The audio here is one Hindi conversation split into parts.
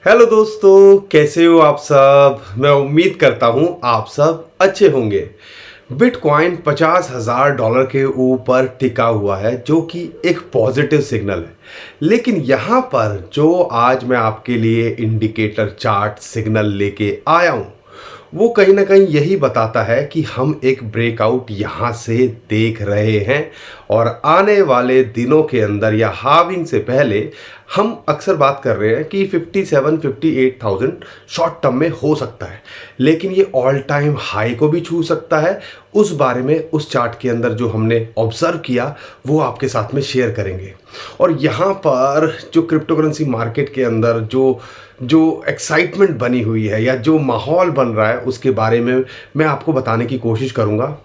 हेलो दोस्तों, कैसे हो आप सब। मैं उम्मीद करता हूं आप सब अच्छे होंगे। बिटकॉइन $50,000 के ऊपर टिका हुआ है, जो कि एक पॉजिटिव सिग्नल है। लेकिन यहां पर जो आज मैं आपके लिए इंडिकेटर चार्ट सिग्नल लेके आया हूं, वो कहीं ना कहीं यही बताता है कि हम एक ब्रेकआउट यहाँ से देख रहे हैं। और आने वाले दिनों के अंदर या हाविंग से पहले हम अक्सर बात कर रहे हैं कि 57-58,000 शॉर्ट टर्म में हो सकता है, लेकिन ये ऑल टाइम हाई को भी छू सकता है। उस बारे में उस चार्ट के अंदर जो हमने ऑब्जर्व किया वो आपके साथ में शेयर करेंगे। और यहाँ पर जो क्रिप्टो करेंसी मार्केट के अंदर जो जो एक्साइटमेंट बनी हुई है या जो माहौल बन रहा है उसके बारे में मैं आपको बताने की कोशिश करूँगा।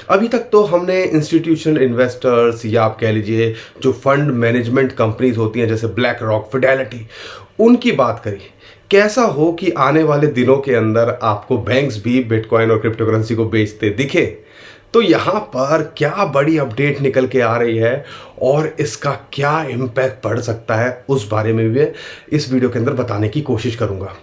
अभी तक तो हमने इंस्टीट्यूशनल इन्वेस्टर्स या आप कह लीजिए जो फंड मैनेजमेंट कंपनीज होती हैं जैसे ब्लैक रॉक, फिडेलिटी, उनकी बात करी। कैसा हो कि आने वाले दिनों के अंदर आपको बैंक्स भी बिटकॉइन और क्रिप्टो करेंसी को बेचते दिखे, तो यहाँ पर क्या बड़ी अपडेट निकल के आ रही है और इसका क्या इम्पैक्ट पड़ सकता है उस बारे में भी इस वीडियो के अंदर बताने की कोशिश करूँगा।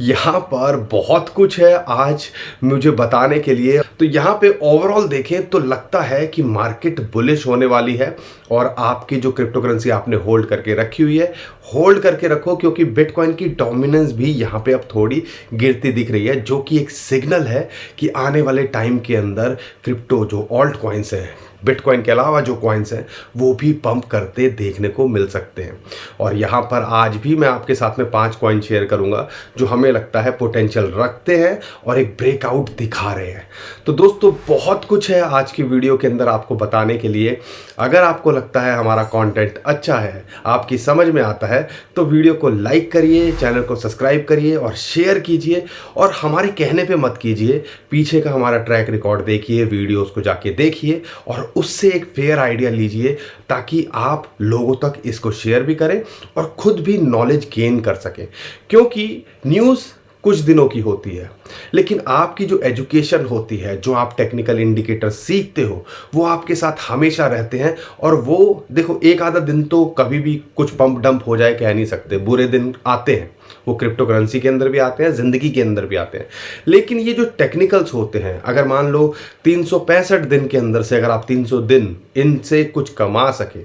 यहाँ पर बहुत कुछ है आज मुझे बताने के लिए। तो यहाँ पे ओवरऑल देखें तो लगता है कि मार्केट बुलिश होने वाली है। और आपकी जो क्रिप्टो करेंसी आपने होल्ड करके रखी हुई है, होल्ड करके रखो, क्योंकि बिटकॉइन की डोमिनेंस भी यहाँ पे अब थोड़ी गिरती दिख रही है, जो कि एक सिग्नल है कि आने वाले टाइम के अंदर क्रिप्टो जो ऑल्ट कॉइन्स हैं, बिटकॉइन के अलावा जो कॉइन्स हैं, वो भी पंप करते देखने को मिल सकते हैं। और यहाँ पर आज भी मैं आपके साथ में 5 कॉइन शेयर करूँगा जो हमें लगता है पोटेंशियल रखते हैं और एक ब्रेकआउट दिखा रहे हैं। तो दोस्तों बहुत कुछ है आज की वीडियो के अंदर आपको बताने के लिए। अगर आपको लगता है हमारा कंटेंट अच्छा है, आपकी समझ में आता है, तो वीडियो को लाइक करिए, चैनल को सब्सक्राइब करिए और शेयर कीजिए। और हमारे कहने पे मत कीजिए, पीछे का हमारा ट्रैक रिकॉर्ड देखिए, वीडियोस को जाके देखिए और उससे एक फेयर आइडिया लीजिए, ताकि आप लोगों तक इसको शेयर भी करें और खुद भी नॉलेज गेन कर सकें। क्योंकि न्यूज़ कुछ दिनों की होती है, लेकिन आपकी जो एजुकेशन होती है, जो आप टेक्निकल इंडिकेटर सीखते हो, वो आपके साथ हमेशा रहते हैं। और वो देखो, एक आधा दिन तो कभी भी कुछ पंप डंप हो जाए कह नहीं सकते, बुरे दिन आते हैं, वो क्रिप्टो करेंसी के अंदर भी आते हैं, ज़िंदगी के अंदर भी आते हैं। लेकिन ये जो टेक्निकल्स होते हैं, अगर मान लो 365 दिन के अंदर से अगर आप 300 दिन इनसे कुछ कमा सके,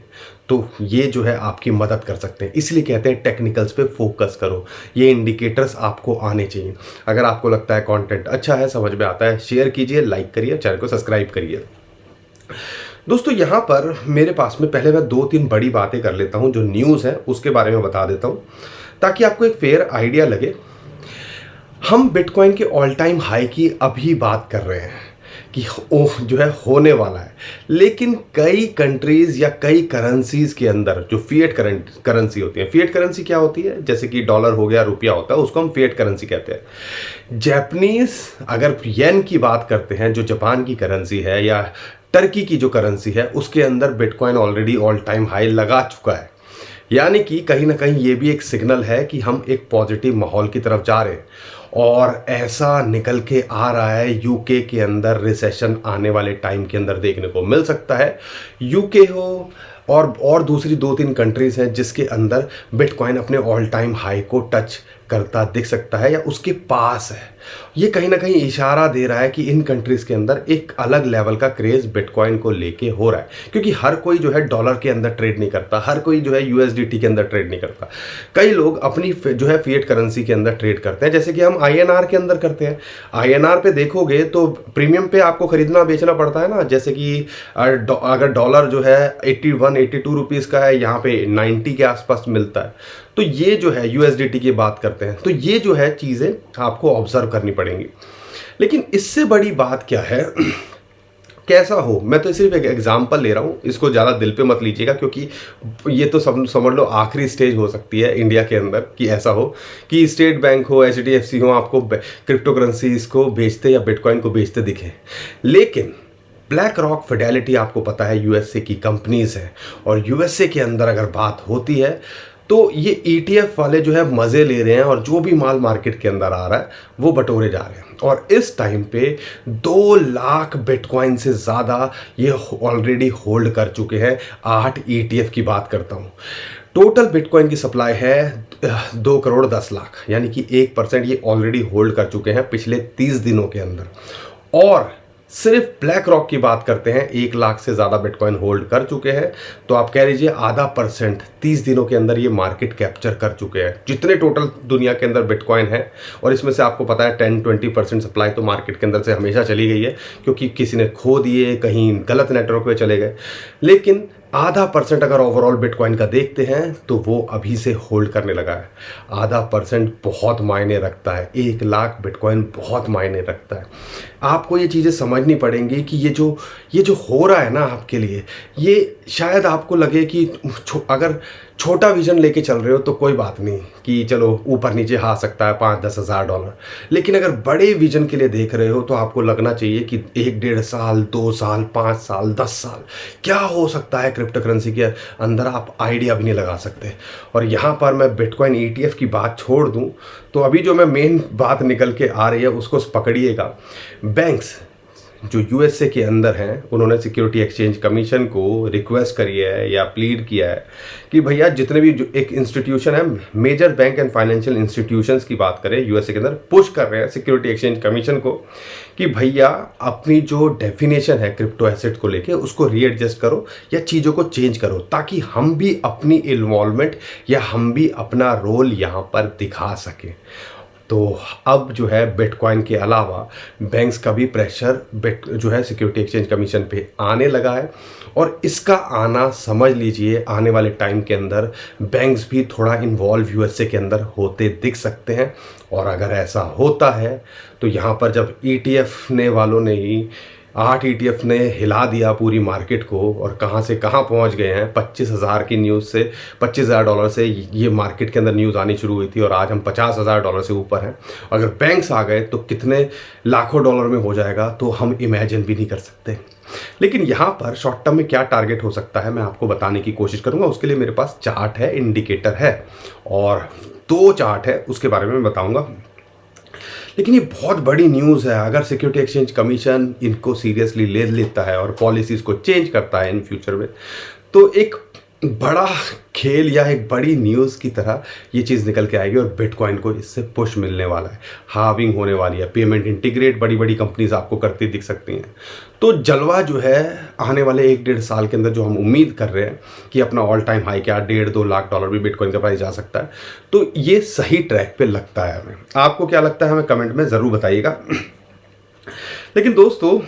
तो ये जो है आपकी मदद कर सकते हैं। इसलिए कहते हैं टेक्निकल्स पे फोकस करो, ये इंडिकेटर्स आपको आने चाहिए। अगर आपको लगता है कंटेंट अच्छा है, समझ में आता है, शेयर कीजिए, लाइक करिए, चैनल को सब्सक्राइब करिए। दोस्तों यहाँ पर मेरे पास में पहले मैं 2-3 बड़ी बातें कर लेता हूँ, जो न्यूज़ है उसके बारे में बता देता हूँ, ताकि आपको एक फेयर आइडिया लगे। हम बिटकॉइन के ऑल टाइम हाई की अभी बात कर रहे हैं कि ओह जो है होने वाला है, लेकिन कई कंट्रीज या कई करेंसीज के अंदर जो फिएट करेंसी होती है, फिएट करेंसी क्या होती है, जैसे कि डॉलर हो गया, रुपया होता है, उसको हम फिएट करेंसी कहते हैं। जापानीज अगर येन की बात करते हैं, जो जापान की करेंसी है, या टर्की की जो करेंसी है, उसके अंदर bitcoin already all time high लगा चुका है। यानी कि कहीं ना कहीं ये भी एक सिग्नल है कि हम एक पॉजिटिव माहौल की तरफ जा रहे हैं। और ऐसा निकल के आ रहा है, यूके के अंदर रिसेशन आने वाले टाइम के अंदर देखने को मिल सकता है। यूके हो और दूसरी 2-3 कंट्रीज हैं जिसके अंदर बिटकॉइन अपने ऑल टाइम हाई को टच करता दिख सकता है या उसके पास है। ये कहीं ना कहीं इशारा दे रहा है कि इन कंट्रीज़ के अंदर एक अलग लेवल का क्रेज़ बिटकॉइन को लेके हो रहा है, क्योंकि हर कोई जो है डॉलर के अंदर ट्रेड नहीं करता, हर कोई जो है यूएसडीटी के अंदर ट्रेड नहीं करता। कई लोग अपनी जो है फिएट करेंसी के अंदर ट्रेड करते हैं, जैसे कि हम आईएनआर के अंदर करते हैं। आईएनआर पे देखोगे तो प्रीमियम पे आपको खरीदना बेचना पड़ता है ना, जैसे कि अगर डॉलर जो है 81-82 रुपीज़ का है, यहाँ पे 90 के आसपास मिलता है। तो ये जो है यूएसडीटी की बात करते हैं, तो ये जो है चीज़ें आपको ऑब्जर्व करनी पड़ेंगी। लेकिन इससे बड़ी बात क्या है, कैसा हो, मैं तो सिर्फ एक एग्जांपल ले रहा हूँ, इसको ज़्यादा दिल पे मत लीजिएगा, क्योंकि ये तो समझ लो आखिरी स्टेज हो सकती है इंडिया के अंदर कि ऐसा हो कि स्टेट बैंक हो, एचडीएफसी हो, आपको क्रिप्टो करेंसीज को बेचते या बिटकॉइन को बेचते दिखे। लेकिन ब्लैक रॉक, फिडेलिटी आपको पता है यूएसए की कंपनीज हैं, और यूएसए के अंदर अगर बात होती है तो ये ईटीएफ वाले जो है मज़े ले रहे हैं, और जो भी माल मार्केट के अंदर आ रहा है वो बटोरे जा रहे हैं। और इस टाइम पे 2 लाख बिटकॉइन से ज़्यादा ये ऑलरेडी होल्ड कर चुके हैं। 8 ईटीएफ की बात करता हूँ। टोटल बिटकॉइन की सप्लाई है 2,10,00,000, यानी कि 1% ये ऑलरेडी होल्ड कर चुके हैं पिछले 30 दिनों के अंदर। और सिर्फ ब्लैक रॉक की बात करते हैं, 1,00,000 से ज़्यादा बिटकॉइन होल्ड कर चुके हैं। तो आप कह लीजिए आधा % 30 दिनों के अंदर ये मार्केट कैप्चर कर चुके हैं जितने टोटल दुनिया के अंदर बिटकॉइन है। और इसमें से आपको पता है 10-20% सप्लाई तो मार्केट के अंदर से हमेशा चली गई है, क्योंकि किसी ने खो दिए, कहीं गलत नेटवर्क पे चले गए। लेकिन आधा % अगर ओवरऑल बिटकॉइन का देखते हैं तो वो अभी से होल्ड करने लगा है। आधा % बहुत मायने रखता है, 1,00,000 बिटकॉइन बहुत मायने रखता है। आपको ये चीज़ें समझनी पड़ेंगी कि ये जो हो रहा है ना आपके लिए, ये शायद आपको लगे कि अगर छोटा विजन लेके चल रहे हो तो कोई बात नहीं कि चलो ऊपर नीचे आ सकता है $5-10 हज़ार डॉलर। लेकिन अगर बड़े विजन के लिए देख रहे हो तो आपको लगना चाहिए कि 1-1.5 साल, 2 साल, 5 साल, 10 साल क्या हो सकता है क्रिप्टो करेंसी के अंदर, आप आइडिया भी नहीं लगा सकते। और यहाँ पर मैं बिटकॉइन ETF की बात छोड़ दूँ तो अभी जो मैं मेन बात निकल के आ रही है उसको पकड़िएगा। बैंक्स जो USA के अंदर हैं, उन्होंने सिक्योरिटी एक्सचेंज कमीशन को रिक्वेस्ट करी है या प्लीड किया है कि भैया जितने भी जो एक इंस्टीट्यूशन है, major bank and financial institutions की बात करें USA के अंदर, पुश कर रहे हैं सिक्योरिटी एक्सचेंज कमीशन को कि भैया अपनी जो डेफिनेशन है क्रिप्टो एसेट को लेके उसको रीएडजस्ट करो या चीज़ों को चेंज करो, ताकि हम भी अपनी इन्वॉल्वमेंट या हम भी अपना रोल यहाँ पर दिखा सकें। तो अब जो है बिटकॉइन के अलावा बैंक्स का भी प्रेशर जो है सिक्योरिटी एक्सचेंज कमीशन पे आने लगा है। और इसका आना समझ लीजिए आने वाले टाइम के अंदर बैंक्स भी थोड़ा इन्वॉल्व USA के अंदर होते दिख सकते हैं। और अगर ऐसा होता है तो यहाँ पर जब ETF ने वालों ने ही 8 ETF ने हिला दिया पूरी मार्केट को, और कहाँ से कहाँ पहुँच गए हैं। 25,000 की न्यूज़ से, $25,000 से ये मार्केट के अंदर न्यूज़ आनी शुरू हुई थी और आज हम $50,000 से ऊपर हैं। अगर बैंक्स आ गए तो कितने लाखों डॉलर में हो जाएगा तो हम इमेजिन भी नहीं कर सकते। लेकिन यहाँ पर शॉर्ट टर्म में क्या टारगेट हो सकता है मैं आपको बताने की कोशिश करूँगा। उसके लिए मेरे पास चार्ट है, इंडिकेटर है और 2 चार्ट है, उसके बारे में मैं बताऊँगा। लेकिन ये बहुत बड़ी न्यूज़ है। अगर सिक्योरिटी एक्सचेंज कमीशन इनको सीरियसली ले लेता है और पॉलिसीज़ को चेंज करता है इन फ्यूचर में, तो एक बड़ा खेल या एक बड़ी न्यूज़ की तरह ये चीज़ निकल के आएगी और बिटकॉइन को इससे पुश मिलने वाला है, हाविंग होने वाली है। पेमेंट इंटीग्रेट बड़ी बड़ी कंपनीज आपको करती दिख सकती हैं। तो जलवा जो है आने वाले 1-1.5 साल के अंदर जो हम उम्मीद कर रहे हैं कि अपना ऑल टाइम हाई क्या 1.5-2 लाख डॉलर भी बिटकॉइन का प्राइस जा सकता है, तो ये सही ट्रैक पे लगता है हमें। आपको क्या लगता है हमें कमेंट में ज़रूर बताइएगा। लेकिन दोस्तों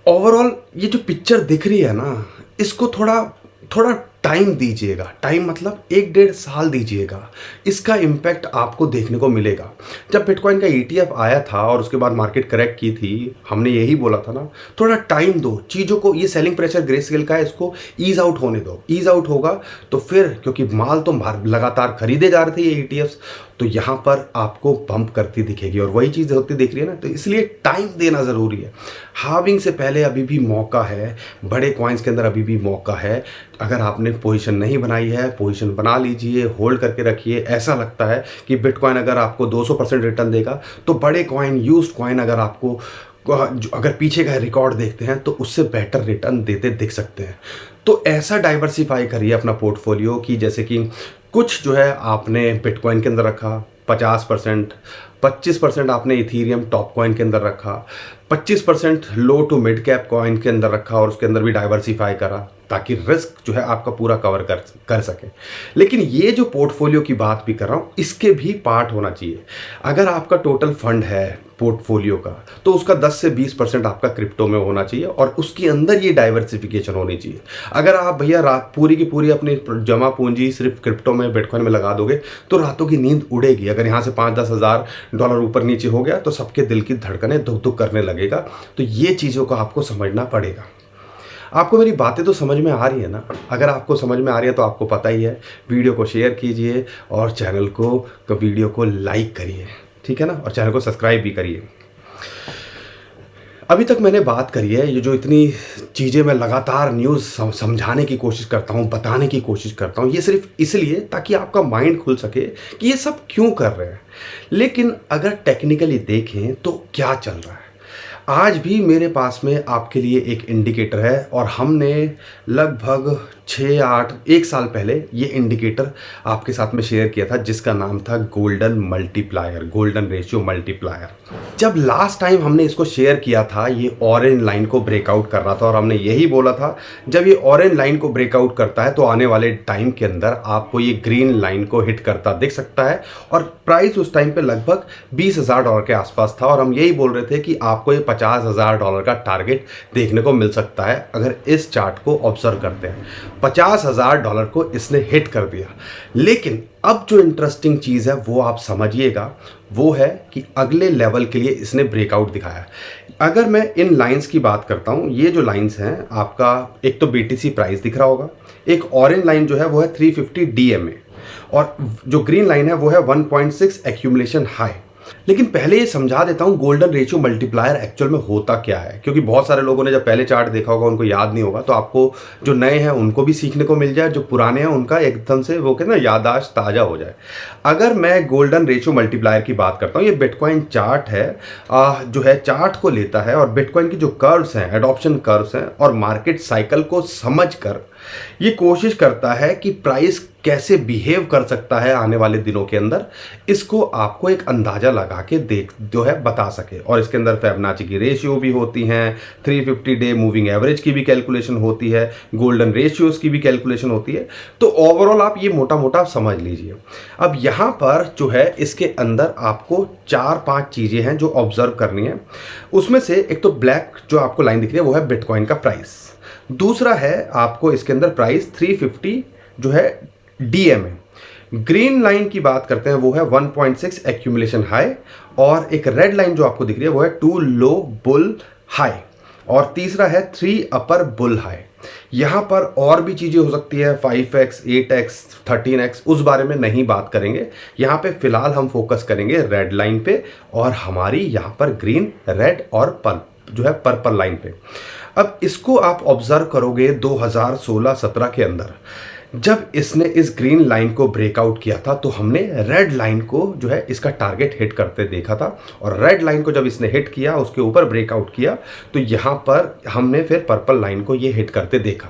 ओवरऑल ये जो पिक्चर दिख रही है ना, इसको थोड़ा टाइम दीजिएगा। टाइम मतलब 1-1.5 साल दीजिएगा, इसका इम्पैक्ट आपको देखने को मिलेगा। जब बिटकॉइन का ETF आया था और उसके बाद मार्केट करेक्ट की थी, हमने यही बोला था ना, थोड़ा टाइम दो चीज़ों को। ये सेलिंग प्रेशर ग्रेस्केल का है, इसको ईज आउट होने दो। ईज आउट होगा तो फिर, क्योंकि माल तो लगातार खरीदे जा रहे थे ये ETFs, तो यहाँ पर आपको पंप करती दिखेगी और वही चीज़ होती दिख रही है ना। तो इसलिए टाइम देना ज़रूरी है। हाविंग से पहले अभी भी मौका है, बड़े कॉइन्स के अंदर अभी भी मौका है। अगर आपने पोजीशन नहीं बनाई है, पोजीशन बना लीजिए, होल्ड करके रखिए। ऐसा लगता है कि बिटकॉइन अगर आपको 200% रिटर्न देगा तो बड़े कॉइन, यूज्ड कॉइन अगर आपको अगर पीछे का रिकॉर्ड देखते हैं तो उससे बेटर रिटर्न देते दिख सकते हैं। तो ऐसा डाइवर्सिफाई करिए अपना पोर्टफोलियो कि जैसे कि कुछ जो है आपने बिटकॉइन के अंदर रखा 50%, 25% आपने इथीरियम टॉप कॉइन के अंदर रखा, 25% लो टू मिड कैप कॉइन के अंदर रखा और उसके अंदर भी डाइवर्सिफाई करा, ताकि रिस्क जो है आपका पूरा कवर कर सके। लेकिन ये जो पोर्टफोलियो की बात भी कर रहा हूँ, इसके भी पार्ट होना चाहिए। अगर आपका टोटल फंड है पोर्टफोलियो का, तो उसका 10 से 20% आपका क्रिप्टो में होना चाहिए और उसके अंदर ये डाइवर्सिफिकेशन होनी चाहिए। अगर आप भैया पूरी की पूरी अपनी जमा पूंजी सिर्फ क्रिप्टो में, बिटकॉइन में लगा दोगे तो रातों की नींद उड़ेगी। अगर यहाँ से $5-10 हज़ार डॉलर ऊपर नीचे हो गया तो सबके दिल की धड़कनें धुक धुक करने लगेगा। तो ये चीज़ों को आपको समझना पड़ेगा। आपको मेरी बातें तो समझ में आ रही है ना? अगर आपको समझ में आ रही है तो आपको पता ही है, वीडियो को शेयर कीजिए और चैनल को, वीडियो को लाइक करिए, ठीक है ना? और चैनल को सब्सक्राइब भी करिए। अभी तक मैंने बात करी है, ये जो इतनी चीज़ें मैं लगातार न्यूज़ समझाने की कोशिश करता हूँ, बताने की कोशिश करता हूँ, ये सिर्फ इसलिए ताकि आपका माइंड खुल सके कि ये सब क्यों कर रहे हैं। लेकिन अगर टेक्निकली देखें तो क्या चल रहा है, आज भी मेरे पास में आपके लिए एक इंडिकेटर है और हमने लगभग 6 8 1 साल पहले ये इंडिकेटर आपके साथ में शेयर किया था, जिसका नाम था golden multiplier, golden ratio multiplier. जब लास्ट टाइम हमने इसको शेयर किया था, ये ऑरेंज लाइन को ब्रेकआउट कर रहा था और हमने यही बोला था जब ये ऑरेंज लाइन को ब्रेकआउट करता है तो आने वाले टाइम के अंदर आपको ये ग्रीन लाइन को हिट करता दिख सकता है। और प्राइस उस टाइम पे लगभग $20,000 के आसपास था और हम यही बोल रहे थे कि आपको ये $50,000 का टारगेट देखने को मिल सकता है अगर इस चार्ट को ऑब्जर्व करते हैं। $50,000 को इसने हिट कर दिया। लेकिन अब जो इंटरेस्टिंग चीज़ है वो आप समझिएगा, वो है कि अगले लेवल के लिए इसने ब्रेकआउट दिखाया। अगर मैं इन लाइंस की बात करता हूँ, ये जो लाइंस हैं आपका, एक तो BTC प्राइस दिख रहा होगा, एक ऑरेंज लाइन जो है वो है 350 DMA और जो ग्रीन लाइन है वो है 1.6 एक्यूमुलेशन हाई। लेकिन पहले ये समझा देता हूँ गोल्डन रेशियो मल्टीप्लायर एक्चुअल में होता क्या है, क्योंकि बहुत सारे लोगों ने जब पहले चार्ट देखा होगा उनको याद नहीं होगा, तो आपको जो नए हैं उनको भी सीखने को मिल जाए, जो पुराने हैं उनका एकदम से वो कहते हैं ना याददाश्त ताज़ा हो जाए। अगर मैं गोल्डन रेशियो मल्टीप्लायर की बात करता हूँ, ये बिटकॉइन चार्ट है जो है चार्ट को लेता है और बिटकॉइन की जो कर्व्स हैं, एडॉप्शन कर्व्स हैं और मार्केट साइकिल को समझ कर ये कोशिश करता है कि प्राइस कैसे बिहेव कर सकता है आने वाले दिनों के अंदर, इसको आपको एक अंदाज़ा लगा के देख जो है बता सके। और इसके अंदर फिबोनाची की रेशियो भी होती हैं, 350 डे मूविंग एवरेज की भी कैलकुलेशन होती है, गोल्डन रेशियोज़ की भी कैलकुलेशन होती है। तो ओवरऑल आप ये मोटा मोटा समझ लीजिए। अब यहाँ पर जो है इसके अंदर आपको 4-5 चीज़ें हैं जो ऑब्जर्व करनी है। उसमें से एक तो ब्लैक जो आपको लाइन दिख रही है वो है बिटकॉइन का प्राइस, दूसरा है आपको इसके अंदर प्राइस 350 जो है DMA। ग्रीन लाइन की बात करते हैं वो है 1.6 एक्यूमुलेशन हाई और एक रेड लाइन जो आपको दिख रही है वो है 2 लो बुल हाई और तीसरा है 3 अपर बुल हाई। यहाँ पर और भी चीज़ें हो सकती है, 5x 8x 13x, उस बारे में नहीं बात करेंगे। यहाँ पे फिलहाल हम फोकस करेंगे रेड लाइन पे और हमारी यहाँ पर ग्रीन, रेड और जो है पर्पल लाइन पे। अब इसको आप ऑब्जर्व करोगे 2016-17 के अंदर जब इसने इस ग्रीन लाइन को ब्रेकआउट किया था तो हमने रेड लाइन को जो है इसका टारगेट हिट करते देखा था और रेड लाइन को जब इसने हिट किया, उसके ऊपर ब्रेकआउट किया, तो यहाँ पर हमने फिर पर्पल लाइन को ये हिट करते देखा।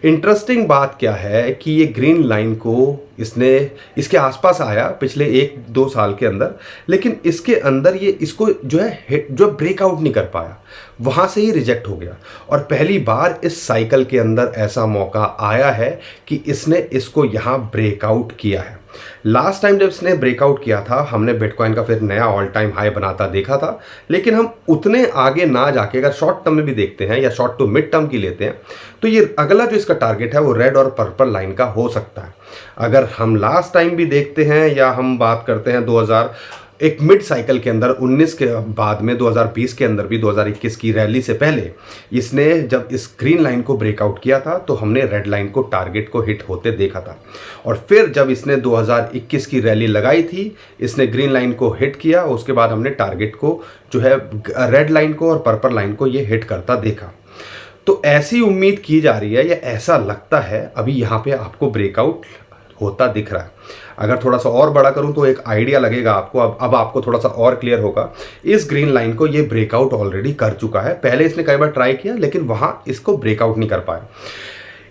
इंटरेस्टिंग बात क्या है कि ये ग्रीन लाइन को इसने इसके आसपास आया पिछले 1-2 साल के अंदर, लेकिन इसके अंदर ये इसको जो है जो ब्रेकआउट नहीं कर पाया, वहाँ से ही रिजेक्ट हो गया। और पहली बार इस साइकिल के अंदर ऐसा मौका आया है कि इसने इसको यहाँ ब्रेकआउट किया है। लास्ट टाइम जब इसने ब्रेकआउट किया था हमने बिटकॉइन का फिर नया ऑल टाइम हाई बनाता देखा था, लेकिन हम उतने आगे ना जाके अगर शॉर्ट टर्म में भी देखते हैं या शॉर्ट टू मिड टर्म की लेते हैं तो ये अगला जो इसका टारगेट है वो रेड और पर्पल लाइन का हो सकता है। अगर हम लास्ट टाइम भी देखते हैं या हम बात करते हैं 2000 एक मिड साइकिल के अंदर 19 के बाद में 2020 के अंदर भी 2021 की रैली से पहले इसने जब इस ग्रीन लाइन को ब्रेकआउट किया था तो हमने रेड लाइन को टारगेट को हिट होते देखा था। और फिर जब इसने 2021 की रैली लगाई थी, इसने ग्रीन लाइन को हिट किया, उसके बाद हमने टारगेट को जो है रेड लाइन को और पर्पल लाइन को ये हिट करता देखा। तो ऐसी उम्मीद की जा रही है या ऐसा लगता है अभी यहाँ पे आपको ब्रेकआउट होता दिख रहा है। अगर थोड़ा सा और बड़ा करूं तो एक आइडिया लगेगा आपको, अब आपको थोड़ा सा और क्लियर होगा। इस ग्रीन लाइन को ये ब्रेकआउट ऑलरेडी कर चुका है, पहले इसने कई बार ट्राई किया लेकिन वहां इसको ब्रेकआउट नहीं कर पाया।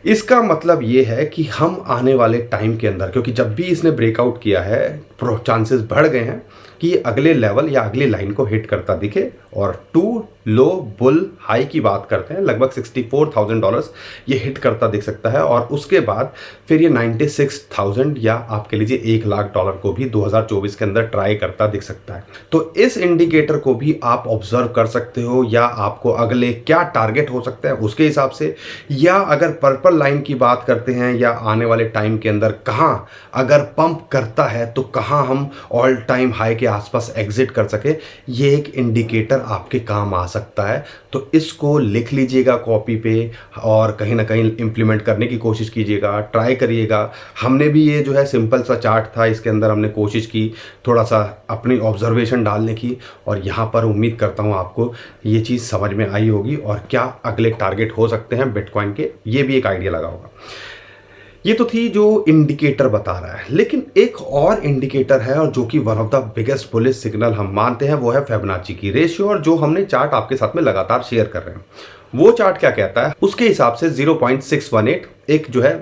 इसका मतलब ये है कि हम आने वाले टाइम के अंदर, क्योंकि जब भी इसने ब्रेकआउट किया है चांसेस बढ़ गए हैं कि ये अगले लेवल या अगली लाइन को हिट करता दिखे। और 2 लो बुल हाई की बात करते हैं, लगभग $64,000 ये हिट करता दिख सकता है और उसके बाद फिर ये 96,000 या आप कह लीजिए $1 लाख को भी 2024 के अंदर ट्राई करता दिख सकता है। तो इस इंडिकेटर को भी आप ऑब्जर्व कर सकते हो या आपको अगले क्या टारगेट हो सकता है उसके हिसाब से, या अगर पर्पल लाइन की बात करते हैं या आने वाले टाइम के अंदर कहाँ अगर पंप करता है तो कहाँ हम ऑल टाइम हाई के आसपास एग्जिट कर सके, ये एक इंडिकेटर आपके काम आ सकता है। तो इसको लिख लीजिएगा कॉपी पे और कहीं ना कहीं इंप्लीमेंट करने की कोशिश कीजिएगा, ट्राई करिएगा। हमने भी ये जो है सिंपल सा चार्ट था, इसके अंदर हमने कोशिश की थोड़ा सा अपनी ऑब्जर्वेशन डालने की और यहाँ पर उम्मीद करता हूँ आपको ये चीज़ समझ में आई होगी और क्या अगले टारगेट हो सकते हैं बिटकॉइन के, ये भी एक आइडिया लगा होगा। ये तो थी जो इंडिकेटर बता रहा है, लेकिन एक और इंडिकेटर है और जो कि one of the biggest bullish signal हम मानते हैं वो है फिबोनाची की रेशियो, और जो हमने चार्ट आपके साथ में लगातार शेयर कर रहे हैं वो चार्ट क्या कहता है उसके हिसाब से 0.618 एक जो है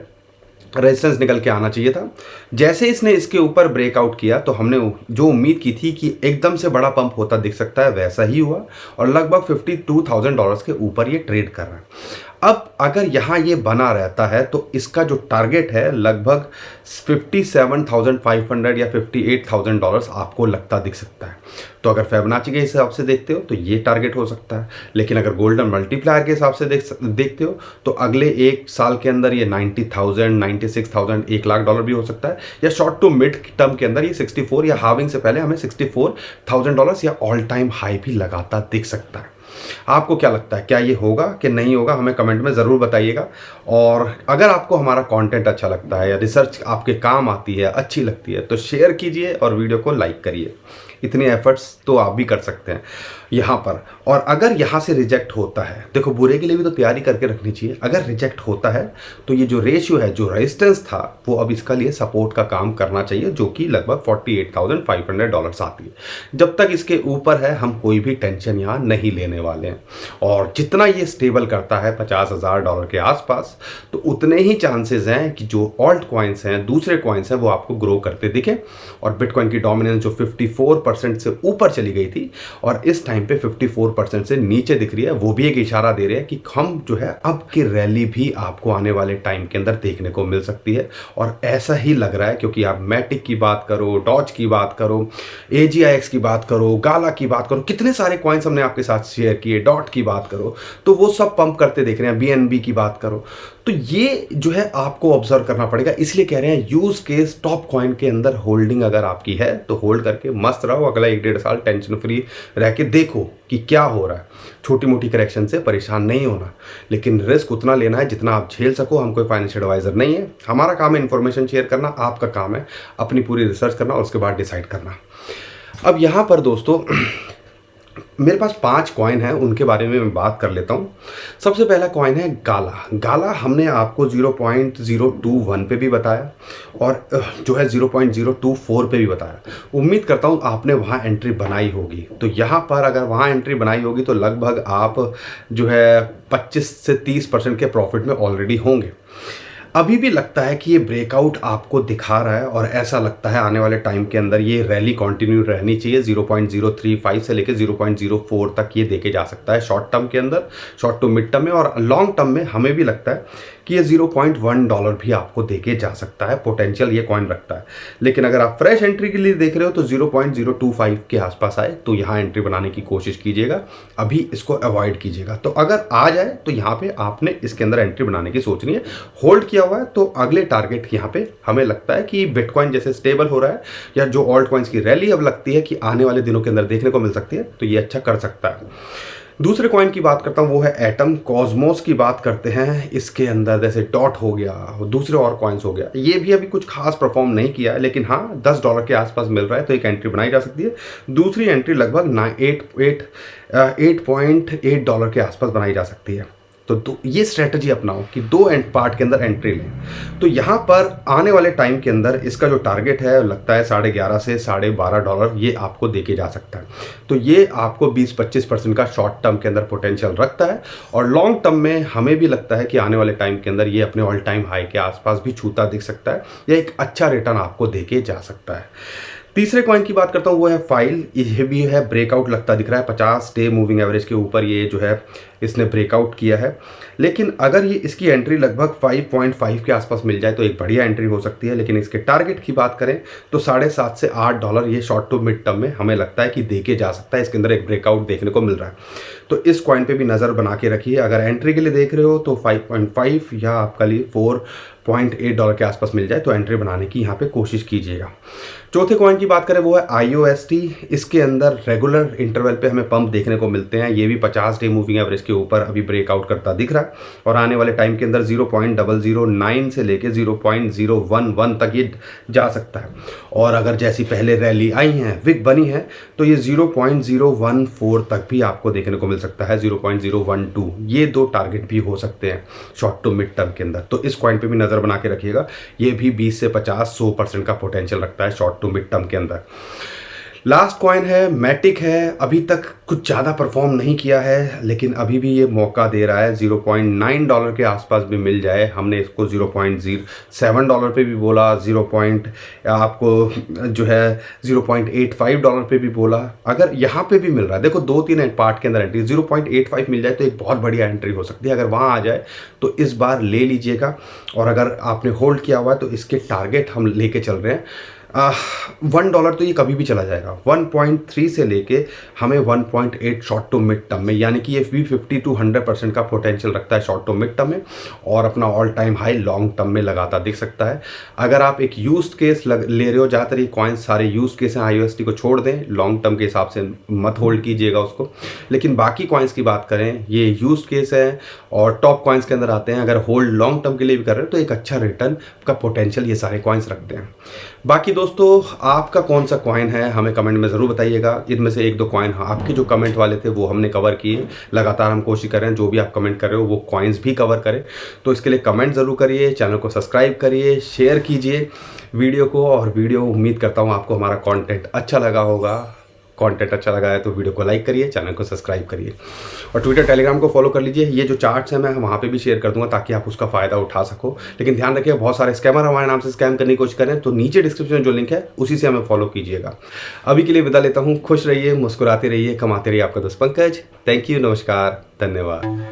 रेजिस्टेंस निकल के आना चाहिए था। जैसे इसने इसके ऊपर ब्रेकआउट किया तो हमने जो उम्मीद की थी कि एकदम से बड़ा पंप होता दिख सकता है वैसा ही हुआ और लगभग $52,000 के ऊपर ये ट्रेड कर रहा है। अब अगर यहाँ ये बना रहता है तो इसका जो टारगेट है लगभग 57,500 या $58,000 आपको लगता दिख सकता है। तो अगर फिबोनाची के हिसाब से देखते हो तो ये टारगेट हो सकता है, लेकिन अगर गोल्डन मल्टीप्लायर के हिसाब से देखते हो तो अगले एक साल के अंदर ये 90,000, 96,000, $1,00,000 भी हो सकता है, या शॉर्ट टू मिड टर्म के अंदर ये 64 या हार्विंग से पहले हमें $64,000 या ऑल टाइम हाई भी लगाता दिख सकता है। आपको क्या लगता है, क्या ये होगा कि नहीं होगा, हमें कमेंट में ज़रूर बताइएगा। और अगर आपको हमारा कंटेंट अच्छा लगता है या रिसर्च आपके काम आती है, अच्छी लगती है, तो शेयर कीजिए और वीडियो को लाइक करिए। इतने एफर्ट्स तो आप भी कर सकते हैं यहाँ पर। और अगर यहाँ से रिजेक्ट होता है, देखो बुरे के लिए भी तो तैयारी करके रखनी चाहिए, अगर रिजेक्ट होता है तो ये जो रेशियो है, जो रेजिस्टेंस था, वो अब इसका लिए सपोर्ट का काम करना चाहिए, जो कि लगभग $48,500 आती है। जब तक इसके ऊपर है हम कोई भी टेंशन यहाँ नहीं लेने वाले हैं। और जितना ये स्टेबल करता है $50,000 के आसपास, तो उतने ही चांसेस हैं कि जो ऑल्ट कॉइन्स हैं, दूसरे कॉइन्स हैं, वो आपको ग्रो करते दिखे। और बिटकॉइन की डोमिनेंस जो 54% से ऊपर चली गई थी और इस टाइम पे 54% से नीचे दिख रही है, वो भी एक इशारा दे रहे हैं कि हम जो है अब की रैली भी आपको आने वाले टाइम के अंदर देखने को मिल सकती है। और ऐसा ही लग रहा है, क्योंकि आप मैटिक की बात करो, डॉज की बात करो, AGIX की बात करो, गाला की बात करो, कितने सारे कॉइन्स हमने आपके साथ शेयर किए, डॉट की बात करो तो वो सब पंप करते देख रहे हैं, BNB की बात करो। तो ये जो है आपको ऑब्जर्व करना पड़ेगा, इसलिए कह रहे हैं यूज केस टॉप कॉइन के अंदर होल्डिंग अगर आपकी है तो होल्ड करके मस्त रहो, अगला 1-1.5 साल टेंशन फ्री रह के देखो कि क्या हो रहा है। छोटी मोटी करेक्शन से परेशान नहीं होना, लेकिन रिस्क उतना लेना है जितना आप झेल सको। हम कोई फाइनेंशियल एडवाइजर नहीं है, हमारा काम है इन्फॉर्मेशन शेयर करना, आपका काम है अपनी पूरी रिसर्च करना और उसके बाद डिसाइड करना। अब यहाँ पर दोस्तों मेरे पास 5 कॉइन हैं, उनके बारे में मैं बात कर लेता हूँ। सबसे पहला कॉइन है गाला। गाला हमने आपको 0.021 पे भी बताया और जो है 0.024 पे भी बताया। उम्मीद करता हूँ आपने वहाँ एंट्री बनाई होगी। तो यहाँ पर अगर वहाँ एंट्री बनाई होगी तो लगभग आप जो है 25 से 30% के प्रॉफिट में ऑलरेडी होंगे। अभी भी लगता है कि ये ब्रेकआउट आपको दिखा रहा है और ऐसा लगता है आने वाले टाइम के अंदर ये रैली कंटिन्यू रहनी चाहिए। 0.035 से लेकर 0.04 तक ये देके जा सकता है शॉर्ट टर्म के अंदर, शॉर्ट टू मिड टर्म में। और लॉन्ग टर्म में हमें भी लगता है कि ये $0.1 भी आपको देके जा सकता है, पोटेंशियल ये कॉइन रखता है। लेकिन अगर आप फ्रेश एंट्री के लिए देख रहे हो तो 0.025 के आसपास आए तो यहाँ एंट्री बनाने की कोशिश कीजिएगा, अभी इसको अवॉइड कीजिएगा। तो अगर आ जाए तो यहाँ पे आपने इसके अंदर एंट्री बनाने की सोचनी है। होल्ड किया हुआ है तो अगले टारगेट यहाँ पे हमें लगता है कि बिटकॉइन जैसे स्टेबल हो रहा है या जो ऑल्ट कॉइन्स की रैली अब लगती है कि आने वाले दिनों के अंदर देखने को मिल सकती है, तो ये अच्छा कर सकता है। दूसरे कॉइन की बात करता हूँ, वो है एटम। कॉस्मोस की बात करते हैं, इसके अंदर जैसे डॉट हो गया, दूसरे और कॉइन्स हो गया, ये भी अभी कुछ खास परफॉर्म नहीं किया है, लेकिन हाँ $10 के आसपास मिल रहा है तो एक एंट्री बनाई जा सकती है। दूसरी एंट्री लगभग $8.8 के आसपास बनाई जा सकती है। तो ये स्ट्रेटजी अपनाओ कि 2 पार्ट के अंदर एंट्री लें। तो यहाँ पर आने वाले टाइम के अंदर इसका जो टारगेट है लगता है $11.5 से $12.5 ये आपको देके जा सकता है। तो ये आपको 20-25% का शॉर्ट टर्म के अंदर पोटेंशियल रखता है। और लॉन्ग टर्म में हमें भी लगता है कि आने वाले टाइम के अंदर ये अपने ऑल टाइम हाई के आसपास भी छूता दिख सकता है, या एक अच्छा रिटर्न आपको देके जा सकता है। तीसरे कॉइन की बात करता हूँ, वो है फाइल। ये भी है ब्रेकआउट लगता दिख रहा है, 50 डे मूविंग एवरेज के ऊपर ये जो है इसने ब्रेकआउट किया है। लेकिन अगर ये इसकी एंट्री लगभग 5.5 के आसपास मिल जाए तो एक बढ़िया एंट्री हो सकती है। लेकिन इसके टारगेट की बात करें तो $7.5 से $8 ये शॉर्ट टू मिड टर्म में हमें लगता है कि देके जा सकता है। इसके अंदर एक ब्रेकआउट देखने को मिल रहा है, तो इस कॉइन पे भी नज़र बना के रखिए। अगर एंट्री के लिए देख रहे हो तो 5.5 या आपका लिए $4.8 के आसपास मिल जाए तो एंट्री बनाने की यहाँ पे कोशिश कीजिएगा। चौथे कॉइन की बात करें वो है IOST। इसके अंदर रेगुलर इंटरवल पे हमें पंप देखने को मिलते हैं। ये भी 50 डे मूविंग एवरेज के ऊपर अभी ब्रेकआउट करता दिख रहा है और आने वाले टाइम के अंदर 0.009 से लेके 0.011 तक ये जा सकता है। और अगर जैसी पहले रैली आई हैं, विक बनी है, तो ये 0.014 तक भी आपको देखने को मिल सकता है, 0.012। ये 2 टारगेट भी हो सकते हैं शॉर्ट टू मिड टर्म के अंदर। तो इस कॉइन पे भी नज़र बना के रखिएगा। ये भी 20 से 50-100% का पोटेंशियल रखता है शॉर्ट टू मिड टर्म के अंदर। लास्ट कॉइन है मैटिक है। अभी तक कुछ ज़्यादा परफॉर्म नहीं किया है, लेकिन अभी भी ये मौका दे रहा है। $0.9 के आसपास भी मिल जाए, हमने इसको $0.07 पे भी बोला, आपको जो है $0.85 पे भी बोला। अगर यहाँ पे भी मिल रहा है, देखो 2-3 पार्ट के अंदर एंट्री, 0.85 मिल जाए तो एक बहुत बढ़िया एंट्री हो सकती है। अगर वहाँ आ जाए तो इस बार ले लीजिएगा, और अगर आपने होल्ड किया हुआ है तो इसके टारगेट हम लेके चल रहे हैं। $1 तो ये कभी भी चला जाएगा। 1.3 से लेके हमें 1.8 शॉर्ट टू मिड टर्म में, यानी कि ये भी 50 to 100% का पोटेंशियल रखता है शॉर्ट टू मिड टर्म में, और अपना all time high long term में लगाता दिख सकता है। अगर आप एक यूज्ड केस ले रहे हो, ज़्यादातर ये कॉइन्स सारे यूज्ड केस हैं, IUSD को छोड़ दें, लॉन्ग टर्म के हिसाब से मत होल्ड कीजिएगा उसको। लेकिन बाकी कॉइन्स की बात करें, ये यूज्ड केस है और टॉप कॉइन्स के अंदर आते हैं। अगर होल्ड लॉन्ग टर्म के लिए भी कर रहे हैं तो एक अच्छा रिटर्न का पोटेंशियल ये सारे कॉइन्स रखते हैं। बाकी दोस्तों, आपका कौन सा कॉइन है हमें कमेंट में ज़रूर बताइएगा। इनमें से 1-2 कॉइन आपके जो कमेंट वाले थे वो हमने कवर किए। लगातार हम कोशिश कर रहे हैं जो भी आप कमेंट कर रहे हो वो कॉइन्स भी कवर करें, तो इसके लिए कमेंट ज़रूर करिए, चैनल को सब्सक्राइब करिए, शेयर कीजिए वीडियो को। और वीडियो उम्मीद करता हूँ आपको हमारा कंटेंट अच्छा लगा होगा। कंटेंट अच्छा लगा है तो वीडियो को लाइक करिए, चैनल को सब्सक्राइब करिए, और ट्विटर टेलीग्राम को फॉलो कर लीजिए। ये जो चार्ट्स हैं मैं वहाँ पे भी शेयर कर दूंगा ताकि आप उसका फ़ायदा उठा सको। लेकिन ध्यान रखिए, बहुत सारे स्कैमर हमारे नाम से स्कैम करने की कोशिश करें, तो नीचे डिस्क्रिप्शन में जो लिंक है उसी से हमें फॉलो कीजिएगा। अभी के लिए विदा लेता हूँ। खुश रहिए, मुस्कुराते रहिए, कमाते रहिए। आपका दोस्त पंकज। थैंक यू, नमस्कार, धन्यवाद।